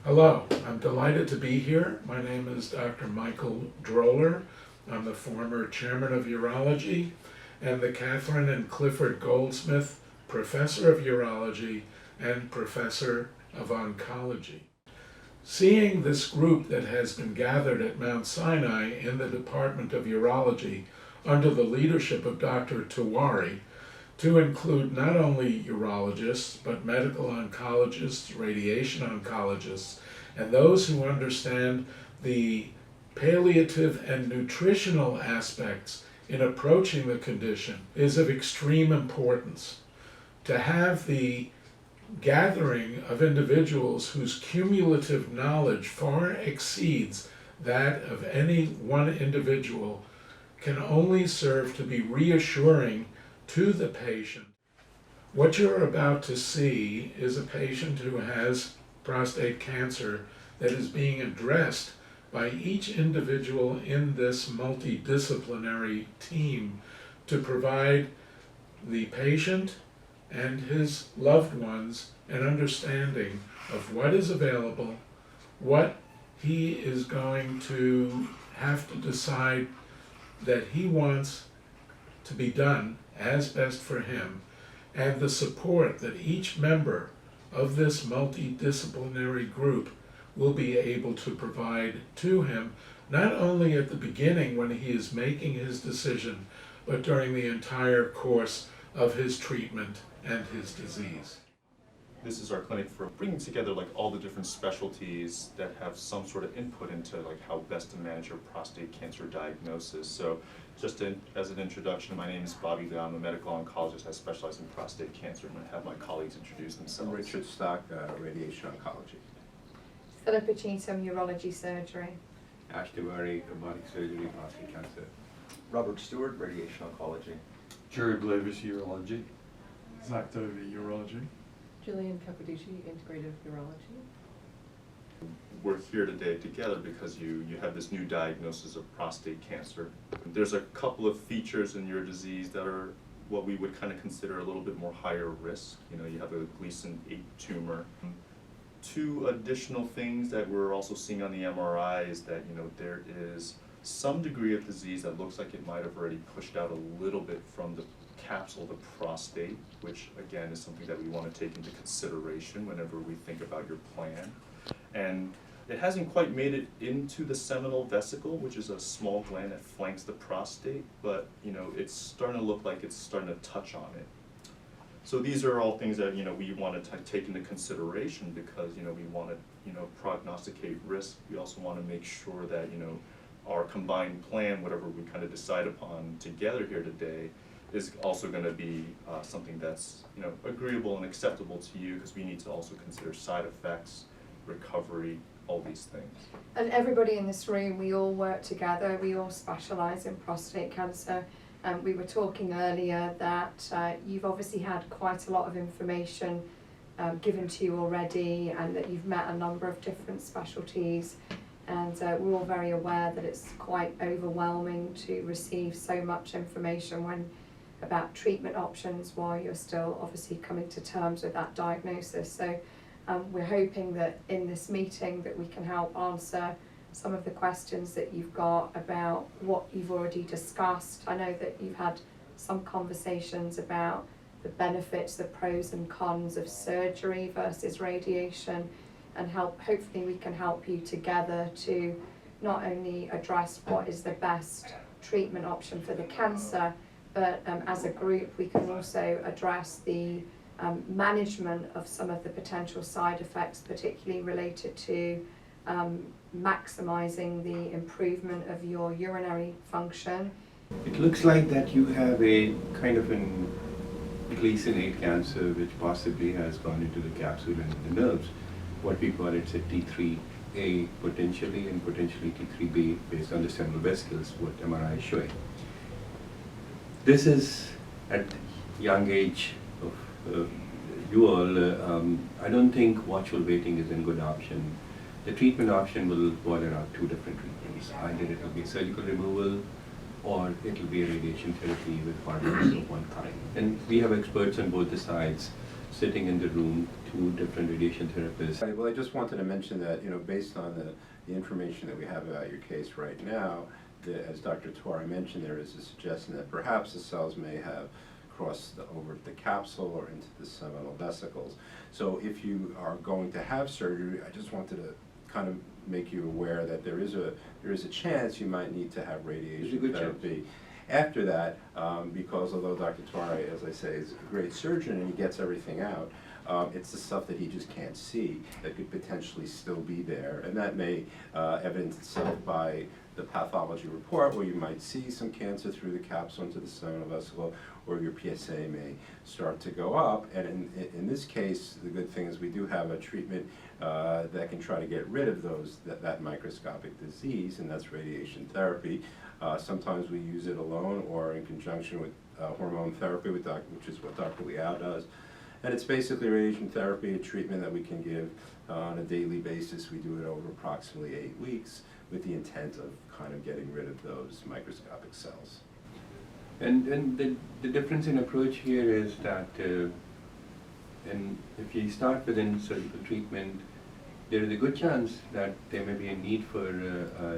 Hello, I'm delighted to be here. My name is Dr. Michael Droller. I'm the former chairman of urology and the Catherine and Clifford Goldsmith Professor of Urology and Professor of Oncology. Seeing this group that has been gathered at Mount Sinai in the Department of Urology under the leadership of Dr. Tewari, to include not only urologists, but medical oncologists, radiation oncologists, and those who understand the palliative and nutritional aspects in approaching the condition, is of extreme importance. To have the gathering of individuals whose cumulative knowledge far exceeds that of any one individual can only serve to be reassuring to the patient. What you're about to see is a patient who has prostate cancer that is being addressed by each individual in this multidisciplinary team to provide the patient and his loved ones an understanding of what is available, what he is going to have to decide that he wants to be done as best for him, and the support that each member of this multidisciplinary group will be able to provide to him, not only at the beginning when he is making his decision, but during the entire course of his treatment and his disease. This is our clinic for bringing together like all the different specialties that have some sort of input into like how best to manage your prostate cancer diagnosis. So just as an introduction, my name is Bobby Lee. I'm a medical oncologist. I specialize in prostate cancer. I'm going to have my colleagues introduce themselves. I'm Richard Stark, radiation oncology. Philippa Cheatham, urology surgery. Ash Tewari, robotic surgery, prostate cancer. Robert Stewart, radiation oncology. Jared Levis, urology. Zach Dovey, urology. Julian Capodici, integrative urology. We're here today together because you have this new diagnosis of prostate cancer. There's a couple of features in your disease that are what we would kind of consider a little bit more higher risk. You know, you have a Gleason 8 tumor. Two additional things that we're also seeing on the MRI is that, you know, there is some degree of disease that looks like it might have already pushed out a little bit from the capsule of the prostate, which again is something that we want to take into consideration whenever we think about your plan. And it hasn't quite made it into the seminal vesicle, which is a small gland that flanks the prostate, but you know, it's starting to look like it's starting to touch on it. So these are all things that, you know, we want to take into consideration because, you know, we want to, you know, prognosticate risk. We also want to make sure that, you know, our combined plan, whatever we kind of decide upon together here today, is also going to be something that's, you know, agreeable and acceptable to you, because we need to also consider side effects, recovery, all these things. And everybody in this room, we all work together, we all specialise in prostate cancer. We were talking earlier that you've obviously had quite a lot of information given to you already, and that you've met a number of different specialties, and we're all very aware that it's quite overwhelming to receive so much information about treatment options while you're still obviously coming to terms with that diagnosis. So we're hoping that in this meeting that we can help answer some of the questions that you've got about what you've already discussed. I know that you've had some conversations about the benefits, the pros and cons of surgery versus radiation, and hopefully we can help you together to not only address what is the best treatment option for the cancer, but as a group we can also address the management of some of the potential side effects, particularly related to maximizing the improvement of your urinary function. It looks like that you have a kind of an Gleason 8 cancer which possibly has gone into the capsule and the nerves. What we call it's a T3A potentially, and potentially T3B based on the seminal vesicles, what MRI is showing. This is at young age of you all. I don't think watchful waiting is a good option. The treatment option will boil around two different treatments. Either it will be surgical removal or it will be a radiation therapy with hormones of one kind. And we have experts on both the sides sitting in the room two different radiation therapists. Well, I just wanted to mention that, based on the information that we have about your case right now, as Dr. Tewari mentioned, there is a suggestion that perhaps the cells may have crossed over the capsule or into the seminal vesicles. So if you are going to have surgery, I just wanted to kind of make you aware that there is a chance you might need to have radiation therapy. After that, because although Dr. Tewari, as I say, is a great surgeon and he gets everything out, it's the stuff that he just can't see that could potentially still be there, and that may evidence itself by the pathology report, where you might see some cancer through the capsule into the seminal vesicle, or your PSA may start to go up. And in this case, the good thing is we do have a treatment that can try to get rid of that microscopic disease, and that's radiation therapy. Sometimes we use it alone or in conjunction with hormone therapy, which is what Dr. Liao does. And it's basically radiation therapy, a treatment that we can give on a daily basis. We do it over approximately 8 weeks with the intent of kind of getting rid of those microscopic cells. And the difference in approach here is that and if you start within surgical treatment, there is a good chance that there may be a need for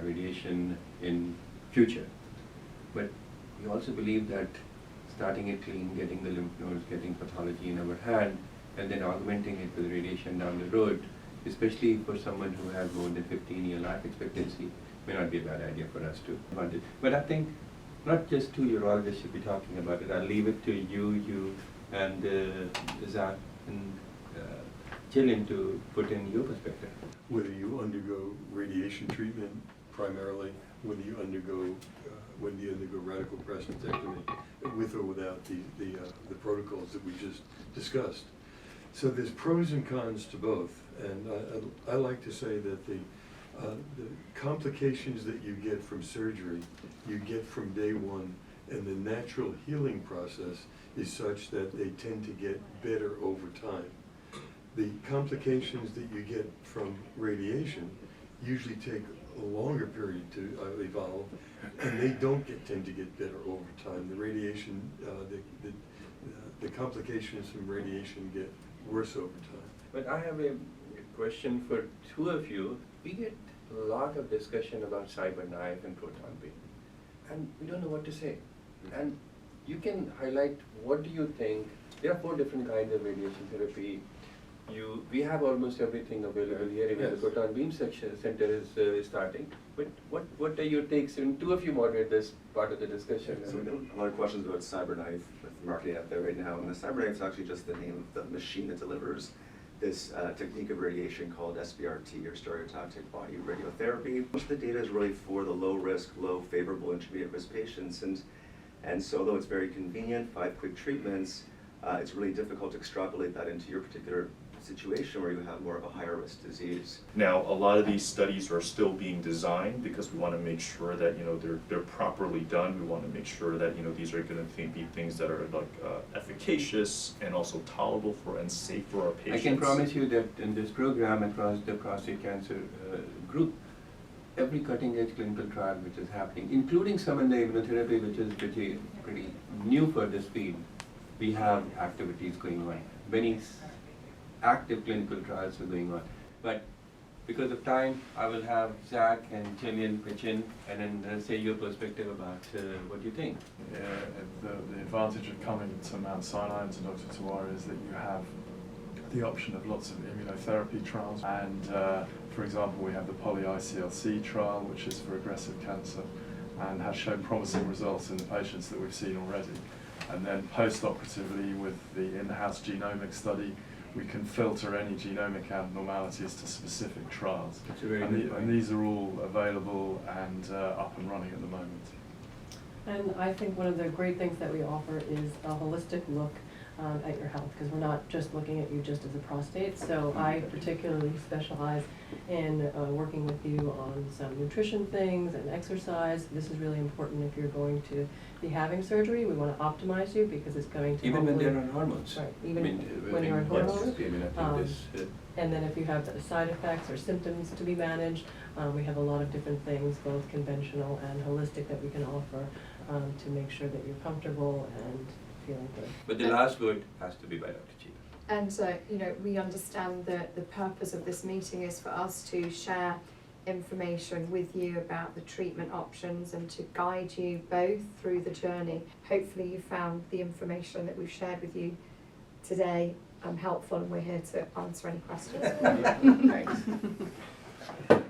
radiation in future. But we also believe that starting it clean, getting the lymph nodes, getting pathology in our hand, and then augmenting it with radiation down the road, especially for someone who has more than 15-year life expectancy, may not be a bad idea for us to fund it. But I think not just two urologists should be talking about it. I'll leave it to you and Zach and Jillian to put in your perspective. Whether you undergo radiation treatment primarily, whether you undergo radical prostatectomy, with or without the protocols that we just discussed. So there's pros and cons to both, and I like to say that the complications that you get from surgery, you get from day one, and the natural healing process is such that they tend to get better over time. The complications that you get from radiation usually take a longer period to evolve, and they don't tend to get better over time. The radiation, the complications from radiation get worse over time. But I have a question for two of you. We get a lot of discussion about cyberknife and proton beam, and we don't know what to say. And you can highlight, what do you think? There are 4 different kinds of radiation therapy. We have almost everything available here, even the proton beam center is starting. But what are your takes? And two of you moderate this part of the discussion. So a lot of questions about CyberKnife with marketing out there right now, and the CyberKnife is actually just the name of the machine that delivers this technique of radiation called SBRT, or stereotactic body radiotherapy. Most of the data is really for the low risk, low favorable intermediate risk patients, and so though it's very convenient, 5 quick treatments, it's really difficult to extrapolate that into your particular situation where you have more of a higher risk disease. Now, a lot of these studies are still being designed because we want to make sure that they're properly done. We want to make sure that these are going to be things that are like efficacious and also tolerable for and safe for our patients. I can promise you that in this program across the prostate cancer group, every cutting-edge clinical trial which is happening, including some in the immunotherapy, which is pretty new for this field, we have activities going on. Many active clinical trials are going on. But because of time, I will have Zach and Jillian pitch in and then say your perspective about what you think. Yeah, the advantage of coming to Mount Sinai and to Dr. Tewari is that you have the option of lots of immunotherapy trials. And for example, we have the poly-ICLC trial, which is for aggressive cancer and has shown promising results in the patients that we've seen already. And then post-operatively with the in-house genomic study, we can filter any genomic abnormalities to specific trials. And these are all available and up and running at the moment. And I think one of the great things that we offer is a holistic look at your health, because we're not just looking at you just as a prostate. So I particularly specialize in working with you on some nutrition things and exercise. This is really important if you're going to be having surgery. We want to optimize you because it's going to even when they're on hormones. Right, even when you're on hormones. Yes. And then if you have side effects or symptoms to be managed, we have a lot of different things, both conventional and holistic, that we can offer to make sure that you're comfortable and feeling good. But the last word has to be by Dr. Chief. And you know, we understand that the purpose of this meeting is for us to share information with you about the treatment options and to guide you both through the journey. Hopefully you found the information that we've shared with you today helpful, and we're here to answer any questions. Thanks.